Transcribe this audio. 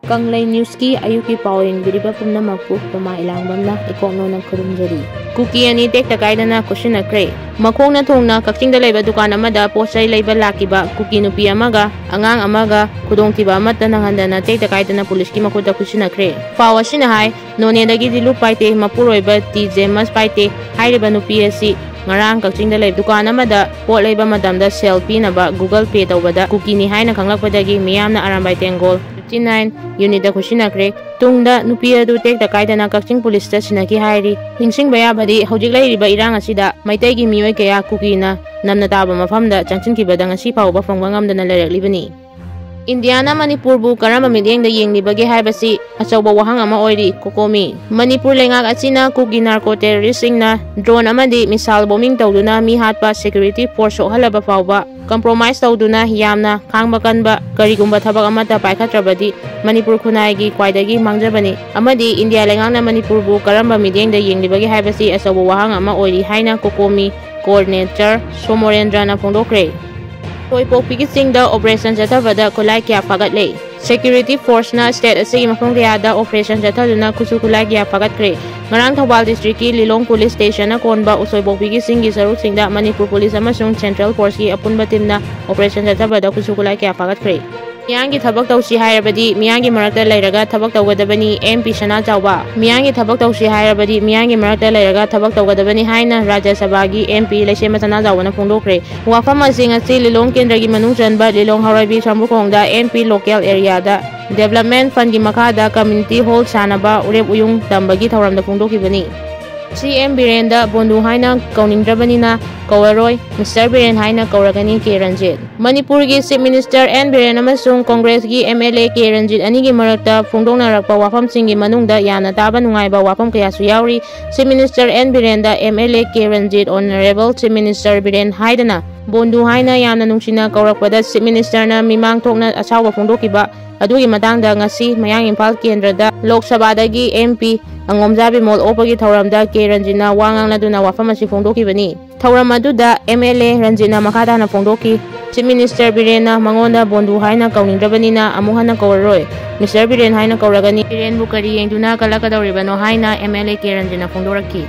Kanglay News ki ayuki pawing biriba pumna magpu pama ilangbam na ikokno ng kurumjari. Kuki ani Tekta Kaidana COCOMI. Makong na thong na Kakcing da layba dukan amada posay layba lakiba Kuki Nupi Amaga, Angang Amaga, kudong tiba amata nang handa na Tekta Kaidana pulis ki makuda COCOMI. Pawa sinahay, none dagi dilu paite mapuroy ba TJ mas paite hairiba Nupi asi. Ngarang Kakcing da layba dukan amada po layba madamda selfie na ba Google Pay tawbada Kuki ni hay na kanglakpadagi miyam na arambay tenggol. 59 unit da COCOMI tungda Nupi adu Tekta Kaidana Kakcing pulis ta sinaki hairi ningsing bayabadi hojik lairiba irang asida maitai gi mioi kaya Kuki na namna taba mafamda changchin ki badang asi phauba phongbangam dana laireklibani Indiana Manipur bu karamba midyengda yenglibage haibasi achauba wahang ama oiri COCOMI Manipur lengak asina Kuki narco terrorist na drone amadi misal bombing tawduna mi hatpa security force halaba phauba compromise tawduna yamna khangba kanba karigumba thabak amata paikhatrabadi Manipur khunai gi kwaidagi mangjabani amadi India lengakna Manipur bu karamba midyengda yenglibage haibasi achauba wahang ama oiri haina COCOMI coordinator SOMORENDRA na PHONGDOKKHRE Toipokpigi singda operation jatabada kulai kya pagatle security force na state asigi mafong riada operation jataduna kusu kulai kya pagatkre ngarang Thawal district ki Lilong police station na konba usoipokpigi singi saruk singda Manipur police amasung central force ki apunba team na operation jatabada kusu kulai kya pagatkre Miyangi thabak tawsi hairabadi miyangi marakta lairaga thabak tawgadabani MP Sana Chawba miyangi thabak tawsi hairabadi miyangi marakta lairaga thabak tawgadabani haina Rajya Sabhagi MP Laisema Sana Chawbana phongdokkhre wafam asing asi Lilong kendragi manung chanba Lilong Haraibi Sambukongda MP local area da development fund gi makada community hall sanaba urep uyung tambagi thawramda phongdokhibani CM Birenda Bondu haina kauningdrabanina kawaroi Mr. Biren haina kauragani K Ranjit Manipur gi Chief Minister N Biren amasung Congress gi MLA K Ranjit ani gi marakta phongdoknarakpa wafam singi manungda yana taba nungaiba wafam kaya su yauri Chief Minister N Birenda MLA K Ranjit Honorable Chief Minister Biren haidana Bondu haina yana nungsina kaurakpada Chief Minister na mimang thokna asawa phongdokkiba adugi matangda ngasi mayang Impal Kendrada Lok Sabhadagi MP Angomjabi mol opagi thawramda K Ranjina wangang laduna wafam asi phongdokkibani thawram aduda MLA Ranjina makada na phongdokki Chief Minister Birena mangonda bondu haina kauningdrabanina amuhana kawaroi Mr. Biren haina kauragani Biren bukari yengduna kalakadawribano haina MLA K Ranjina phongdorakki